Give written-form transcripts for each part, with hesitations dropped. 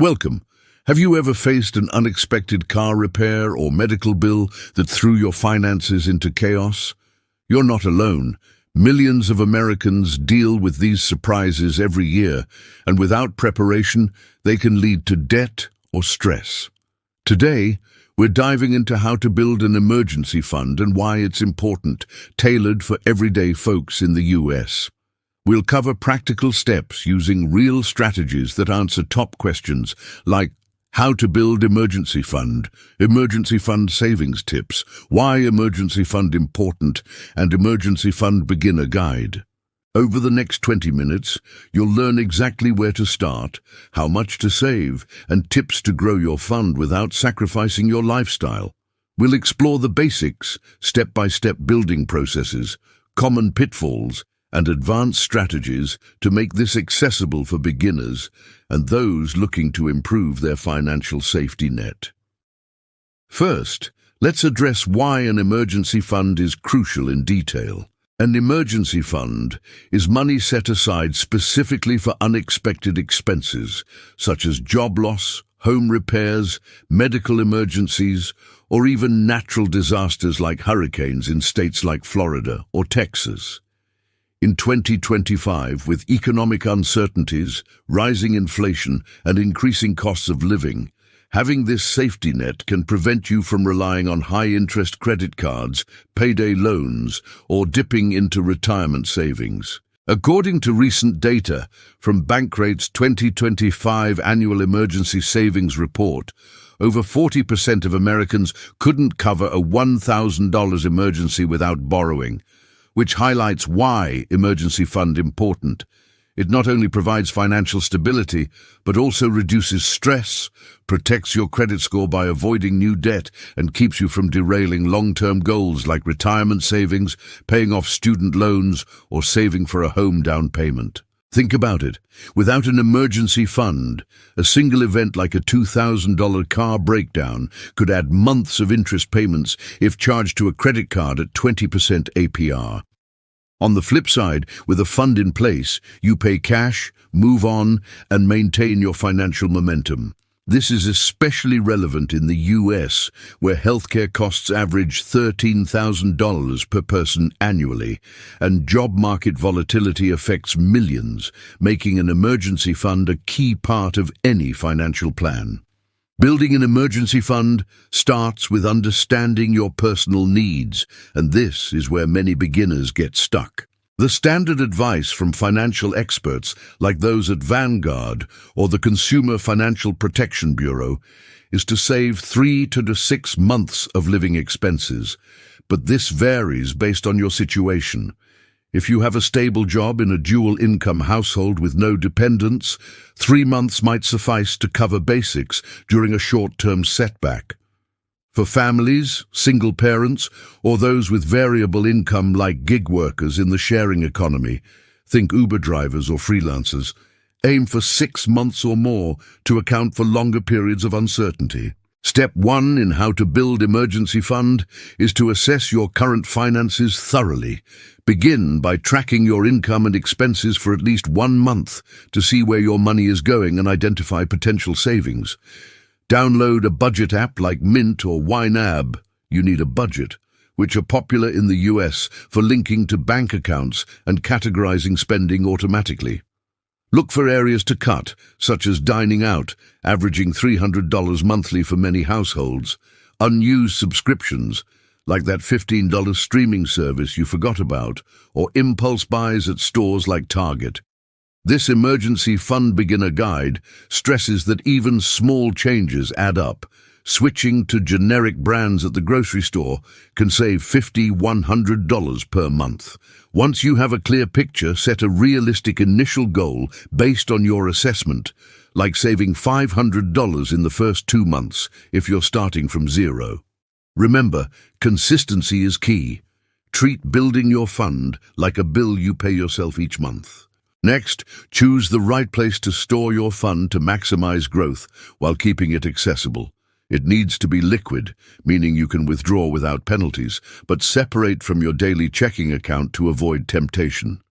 Welcome. Have you ever faced an unexpected car repair or medical bill that threw your finances into chaos? You're not alone. Millions of Americans deal with these surprises every year, and without preparation, they can lead to debt or stress. Today, we're diving into how to build an emergency fund and why it's important, tailored for everyday folks in the US. We'll cover practical steps using real strategies that answer top questions like how to build emergency fund savings tips, why emergency fund important, and emergency fund beginner guide. Over the next 20 minutes, you'll learn exactly where to start, how much to save, and tips to grow your fund without sacrificing your lifestyle. We'll explore the basics, step-by-step building processes, common pitfalls, and advanced strategies to make this accessible for beginners and those looking to improve their financial safety net. First, let's address why an emergency fund is crucial in detail. An emergency fund is money set aside specifically for unexpected expenses, such as job loss, home repairs, medical emergencies, or even natural disasters like hurricanes in states like Florida or Texas. In 2025, with economic uncertainties, rising inflation, and increasing costs of living, having this safety net can prevent you from relying on high-interest credit cards, payday loans, or dipping into retirement savings. According to recent data from Bankrate's 2025 Annual Emergency Savings Report, over 40% of Americans couldn't cover a $1,000 emergency without borrowing, which highlights why emergency fund important. It not only provides financial stability, but also reduces stress, protects your credit score by avoiding new debt, and keeps you from derailing long-term goals like retirement savings, paying off student loans, or saving for a home down payment. Think about it. Without an emergency fund, a single event like a $2,000 car breakdown could add months of interest payments if charged to a credit card at 20% APR. On the flip side, with a fund in place, you pay cash, move on, and maintain your financial momentum. This is especially relevant in the US, where healthcare costs average $13,000 per person annually, and job market volatility affects millions, making an emergency fund a key part of any financial plan. Building an emergency fund starts with understanding your personal needs, and this is where many beginners get stuck. The standard advice from financial experts like those at Vanguard or the Consumer Financial Protection Bureau is to save 3 to 6 months of living expenses, but this varies based on your situation. If you have a stable job in a dual-income household with no dependents, 3 months might suffice to cover basics during a short-term setback. For families, single parents, or those with variable income like gig workers in the sharing economy, think Uber drivers or freelancers, aim for 6 months or more to account for longer periods of uncertainty. Step 1 in how to build emergency fund is to assess your current finances thoroughly. Begin by tracking your income and expenses for at least 1 month to see where your money is going and identify potential savings. Download a budget app like Mint or YNAB, You Need a Budget, which are popular in the US for linking to bank accounts and categorizing spending automatically. Look for areas to cut, such as dining out, averaging $300 monthly for many households, unused subscriptions, like that $15 streaming service you forgot about, or impulse buys at stores like Target. This emergency fund beginner guide stresses that even small changes add up. Switching to generic brands at the grocery store can save $50, $100 per month. Once you have a clear picture, set a realistic initial goal based on your assessment, like saving $500 in the first 2 months if you're starting from zero. Remember, consistency is key. Treat building your fund like a bill you pay yourself each month. Next, choose the right place to store your fund to maximize growth while keeping it accessible. It needs to be liquid, meaning you can withdraw without penalties, but separate from your daily checking account to avoid temptation.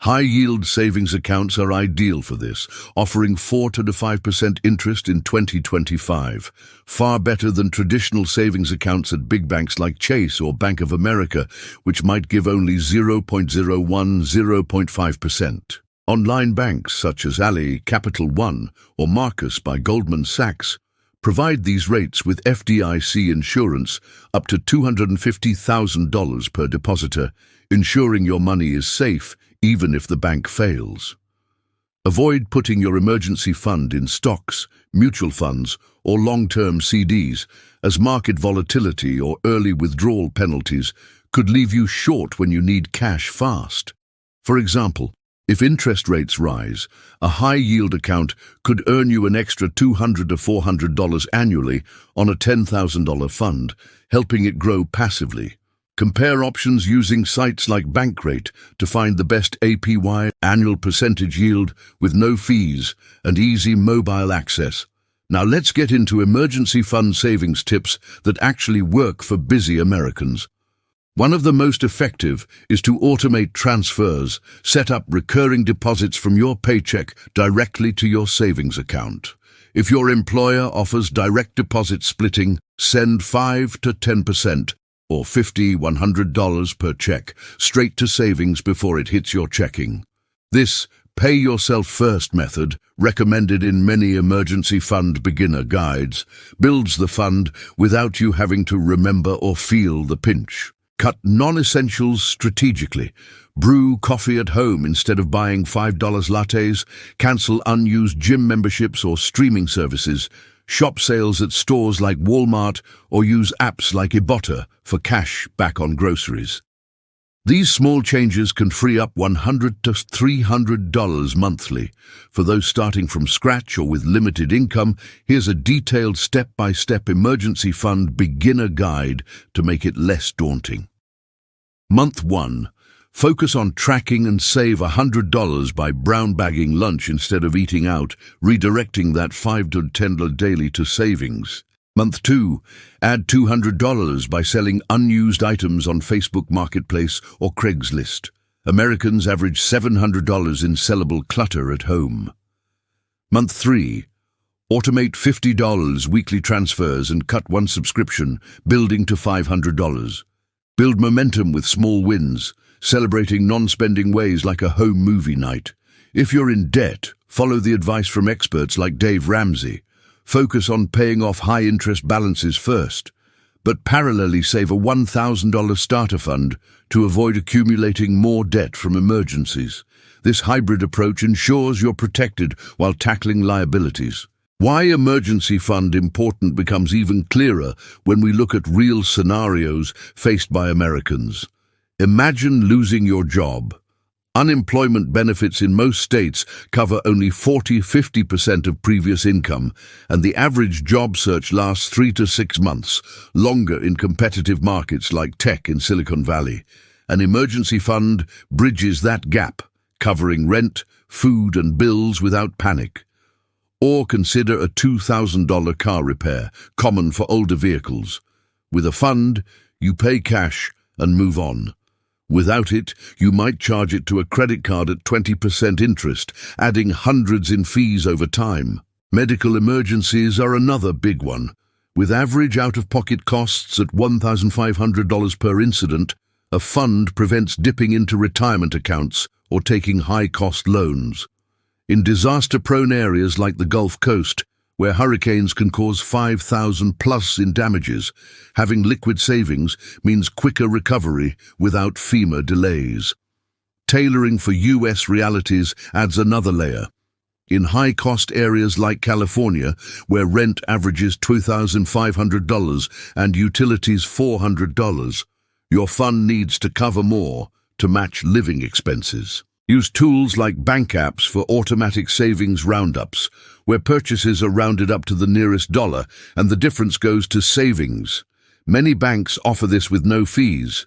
High-yield savings accounts are ideal for this, offering 4 to 5% interest in 2025, far better than traditional savings accounts at big banks like Chase or Bank of America, which might give only 0.5%. Online banks such as Ally, Capital One, or Marcus by Goldman Sachs provide these rates with FDIC insurance up to $250,000 per depositor, ensuring your money is safe even if the bank fails. Avoid putting your emergency fund in stocks, mutual funds, or long-term CDs, as market volatility or early withdrawal penalties could leave you short when you need cash fast. For example, if interest rates rise, a high-yield account could earn you an extra $200 to $400 annually on a $10,000 fund, helping it grow passively. Compare options using sites like Bankrate to find the best APY, annual percentage yield, with no fees and easy mobile access. Now let's get into emergency fund savings tips that actually work for busy Americans. One of the most effective is to automate transfers, set up recurring deposits from your paycheck directly to your savings account. If your employer offers direct deposit splitting, send 5 to 10%, or $50, $100 per check, straight to savings before it hits your checking. This pay yourself first method, recommended in many emergency fund beginner guides, builds the fund without you having to remember or feel the pinch. Cut non-essentials strategically. Brew coffee at home instead of buying $5 lattes. Cancel unused gym memberships or streaming services. Shop sales at stores like Walmart, or use apps like Ibotta for cash back on groceries. These small changes can free up $100 to $300 monthly. For those starting from scratch or with limited income, here's a detailed step-by-step emergency fund beginner guide to make it less daunting. Month 1. Focus on tracking and save $100 by brown bagging lunch instead of eating out, redirecting that $5 to $10 daily to savings. Month 2. Add $200 by selling unused items on Facebook Marketplace or Craigslist. Americans average $700 in sellable clutter at home. Month 3. Automate $50 weekly transfers and cut one subscription, building to $500. Build momentum with small wins, celebrating non-spending ways like a home movie night. If you're in debt, follow the advice from experts like Dave Ramsey. Focus on paying off high-interest balances first, but parallelly save a $1,000 starter fund to avoid accumulating more debt from emergencies. This hybrid approach ensures you're protected while tackling liabilities. Why emergency fund important becomes even clearer when we look at real scenarios faced by Americans. Imagine losing your job. Unemployment benefits in most states cover only 40–50% of previous income, and the average job search lasts 3 to 6 months, longer in competitive markets like tech in Silicon Valley. An emergency fund bridges that gap, covering rent, food, and bills without panic. Or consider a $2,000 car repair, common for older vehicles. With a fund, you pay cash and move on. Without it, you might charge it to a credit card at 20% interest, adding hundreds in fees over time. Medical emergencies are another big one. With average out-of-pocket costs at $1,500 per incident, a fund prevents dipping into retirement accounts or taking high-cost loans. In disaster-prone areas like the Gulf Coast, where hurricanes can cause $5,000+ in damages, having liquid savings means quicker recovery without FEMA delays. Tailoring for U.S. realities adds another layer. In high-cost areas like California, where rent averages $2,500 and utilities $400, your fund needs to cover more to match living expenses. Use tools like bank apps for automatic savings roundups, where purchases are rounded up to the nearest dollar and the difference goes to savings. Many banks offer this with no fees.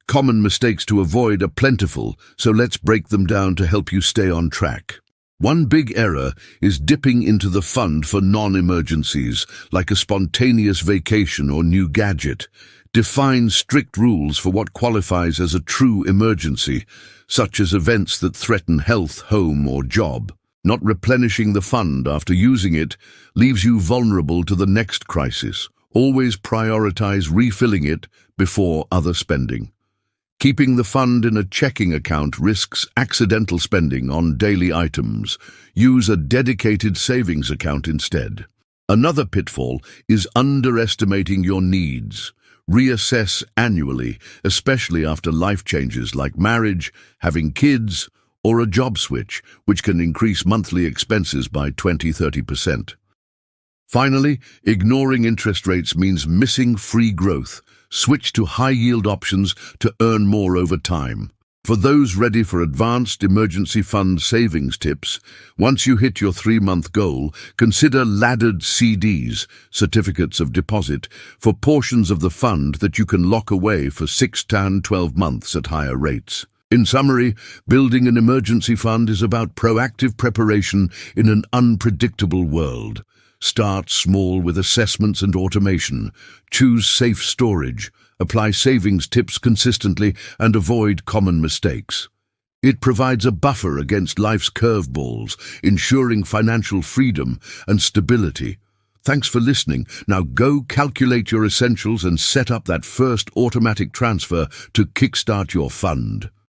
Common mistakes to avoid are plentiful, so let's break them down to help you stay on track. One big error is dipping into the fund for non-emergencies, like a spontaneous vacation or new gadget. Define strict rules for what qualifies as a true emergency. such as events that threaten health, home, or job. Not replenishing the fund after using it leaves you vulnerable to the next crisis. Always prioritize refilling it before other spending. Keeping the fund in a checking account risks accidental spending on daily items. Use a dedicated savings account instead. Another pitfall is underestimating your needs. Reassess annually, especially after life changes like marriage, having kids, or a job switch, which can increase monthly expenses by 20–30%. Finally, ignoring interest rates means missing free growth. Switch to high-yield options to earn more over time. For those ready for advanced emergency fund savings tips, once you hit your 3-month goal, consider laddered CDs, certificates of deposit, for portions of the fund that you can lock away for 6 to 12 months at higher rates. In summary, building an emergency fund is about proactive preparation in an unpredictable world. Start small with assessments and automation. Choose safe storage. Apply savings tips consistently and avoid common mistakes. It provides a buffer against life's curveballs, ensuring financial freedom and stability. Thanks for listening. Now go calculate your essentials and set up that first automatic transfer to kickstart your fund.